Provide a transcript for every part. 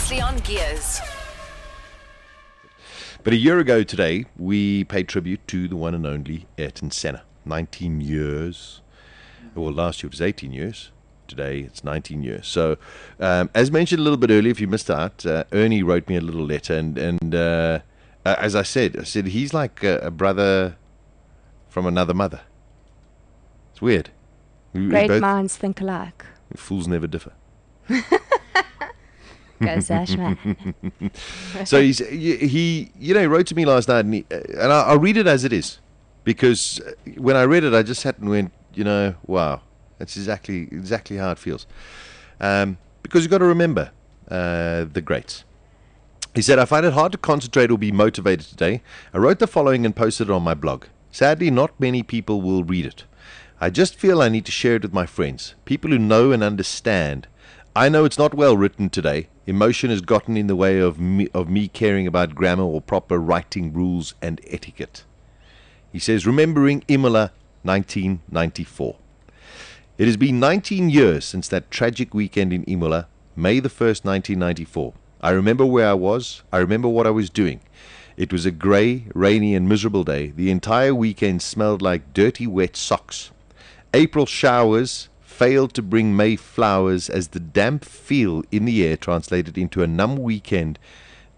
Previously on Gears. But a year ago today, we paid tribute to the one and only Ayrton Senna. 19 years. Well, last year it was 18 years. Today it's 19 years. So, as mentioned a little bit earlier, if you missed out, Ernie wrote me a little letter, and as I said he's like a brother from another mother. It's weird. Great minds think alike. Fools never differ. Go Sasha. So he wrote to me last night, and I'll read it as it is, because when I read it, I just sat and went, wow, that's exactly how it feels. Because you've got to remember the greats. He said, I find it hard to concentrate or be motivated today. I wrote the following and posted it on my blog. Sadly, not many people will read it. I just feel I need to share it with my friends, people who know and understand. I know it's not well written today. Emotion has gotten in the way of me caring about grammar or proper writing rules and etiquette. He says, remembering Imola 1994. It has been 19 years since that tragic weekend in Imola, May the 1st, 1994. I remember where I was. I remember what I was doing. It was a grey, rainy and miserable day. The entire weekend smelled like dirty, wet socks. April showers failed to bring May flowers as the damp feel in the air translated into a numb weekend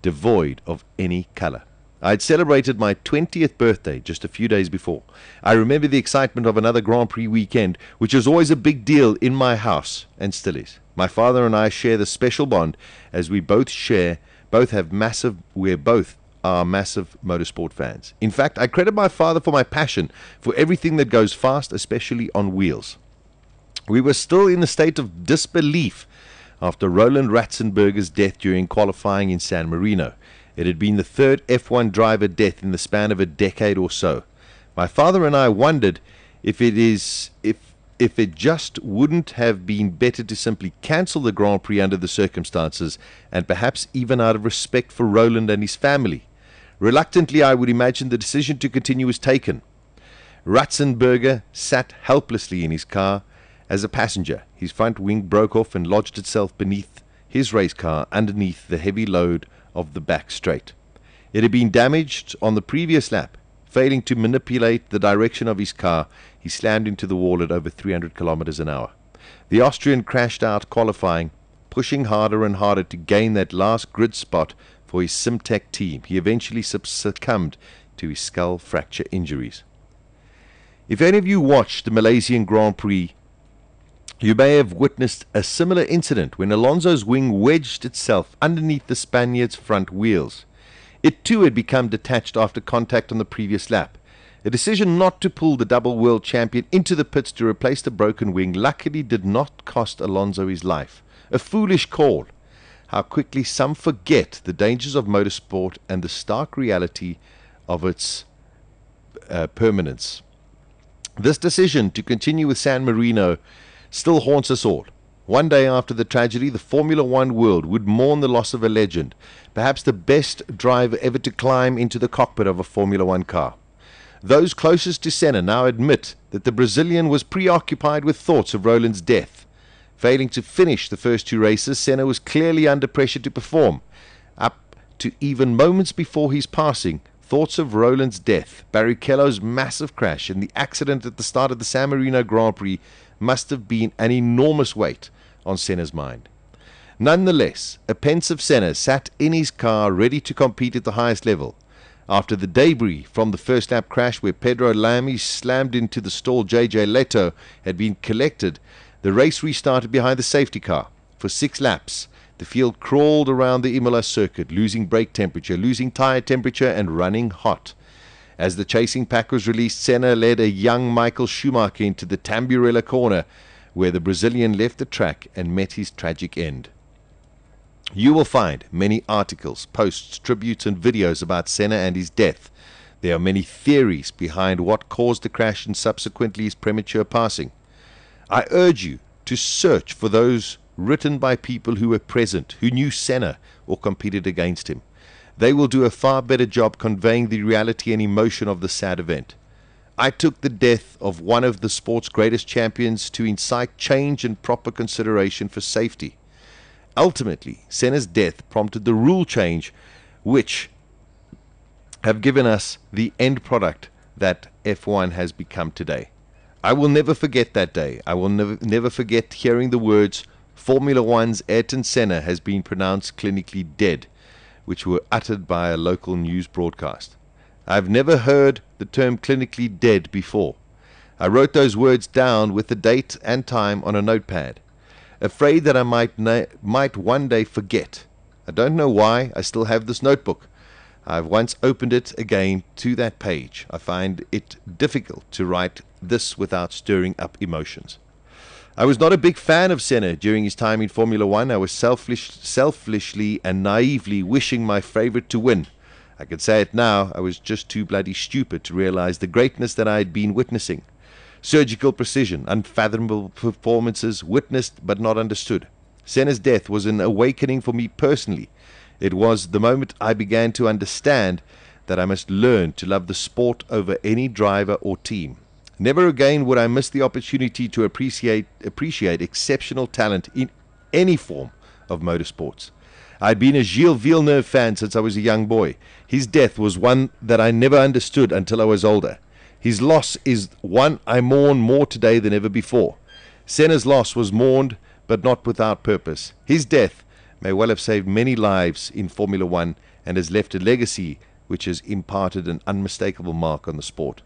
devoid of any colour. I had celebrated my 20th birthday just a few days before. I remember the excitement of another Grand Prix weekend, which was always a big deal in my house, and still is. My father and I share the special bond as we both are massive motorsport fans. In fact, I credit my father for my passion for everything that goes fast, especially on wheels. We were still in a state of disbelief after Roland Ratzenberger's death during qualifying in San Marino. It had been the third F1 driver death in the span of a decade or so. My father and I wondered if it just wouldn't have been better to simply cancel the Grand Prix under the circumstances, and perhaps even out of respect for Roland and his family. Reluctantly, I would imagine the decision to continue was taken. Ratzenberger sat helplessly in his car as a passenger. His front wing broke off and lodged itself beneath his race car underneath the heavy load of the back straight. It had been damaged on the previous lap. Failing to manipulate the direction of his car, he slammed into the wall at over 300 kilometers an hour. The Austrian crashed out qualifying, pushing harder and harder to gain that last grid spot for his Simtech team. He eventually succumbed to his skull fracture injuries. If any of you watched the Malaysian Grand Prix, you may have witnessed a similar incident when Alonso's wing wedged itself underneath the Spaniard's front wheels. It too had become detached after contact on the previous lap. A decision not to pull the double world champion into the pits to replace the broken wing luckily did not cost Alonso his life. A foolish call. How quickly some forget the dangers of motorsport and the stark reality of its permanence. This decision to continue with San Marino still haunts us all. One day after the tragedy, the Formula One world would mourn the loss of a legend, perhaps the best driver ever to climb into the cockpit of a Formula One car. Those closest to Senna now admit that the Brazilian was preoccupied with thoughts of Roland's death. Failing to finish the first two races, Senna was clearly under pressure to perform. Up to even moments before his passing, thoughts of Roland's death, Barrichello's massive crash, and the accident at the start of the San Marino Grand Prix must have been an enormous weight on Senna's mind. Nonetheless, a pensive Senna sat in his car ready to compete at the highest level. After the debris from the first lap crash where Pedro Lamy slammed into the stalled JJ Leto had been collected, the race restarted behind the safety car. For 6 laps, the field crawled around the Imola circuit, losing brake temperature, losing tire temperature, and running hot. As the chasing pack was released, Senna led a young Michael Schumacher into the Tamburello corner, where the Brazilian left the track and met his tragic end. You will find many articles, posts, tributes, and videos about Senna and his death. There are many theories behind what caused the crash and subsequently his premature passing. I urge you to search for those written by people who were present, who knew Senna or competed against him. They will do a far better job conveying the reality and emotion of the sad event. I took the death of one of the sport's greatest champions to incite change and proper consideration for safety. Ultimately, Senna's death prompted the rule change, which have given us the end product that F1 has become today. I will never forget that day. I will never forget hearing the words, Formula One's Ayrton Senna has been pronounced clinically dead, which were uttered by a local news broadcast. I've never heard the term clinically dead before. I wrote those words down with the date and time on a notepad, afraid that I might one day forget. I don't know why I still have this notebook. I've once opened it again to that page. I find it difficult to write this without stirring up emotions. I was not a big fan of Senna during his time in Formula One. I was selfishly and naively wishing my favorite to win. I could say it now, I was just too bloody stupid to realize the greatness that I had been witnessing. Surgical precision, unfathomable performances, witnessed but not understood. Senna's death was an awakening for me personally. It was the moment I began to understand that I must learn to love the sport over any driver or team. Never again would I miss the opportunity to appreciate exceptional talent in any form of motorsports. I'd been a Gilles Villeneuve fan since I was a young boy. His death was one that I never understood until I was older. His loss is one I mourn more today than ever before. Senna's loss was mourned, but not without purpose. His death may well have saved many lives in Formula One and has left a legacy which has imparted an unmistakable mark on the sport.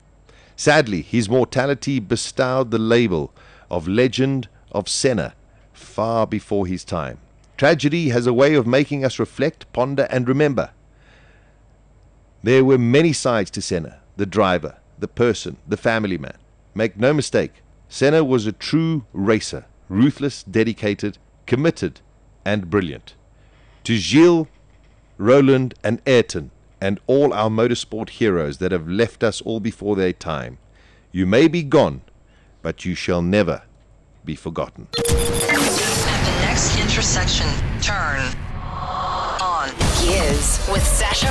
Sadly, his mortality bestowed the label of Legend of Senna far before his time. Tragedy has a way of making us reflect, ponder, and remember. There were many sides to Senna, the driver, the person, the family man. Make no mistake, Senna was a true racer, ruthless, dedicated, committed, and brilliant. To Gilles, Roland, and Ayrton, and all our motorsport heroes that have left us all before their time, you may be gone, but you shall never be forgotten. At the next intersection, turn on. Gears with Sasha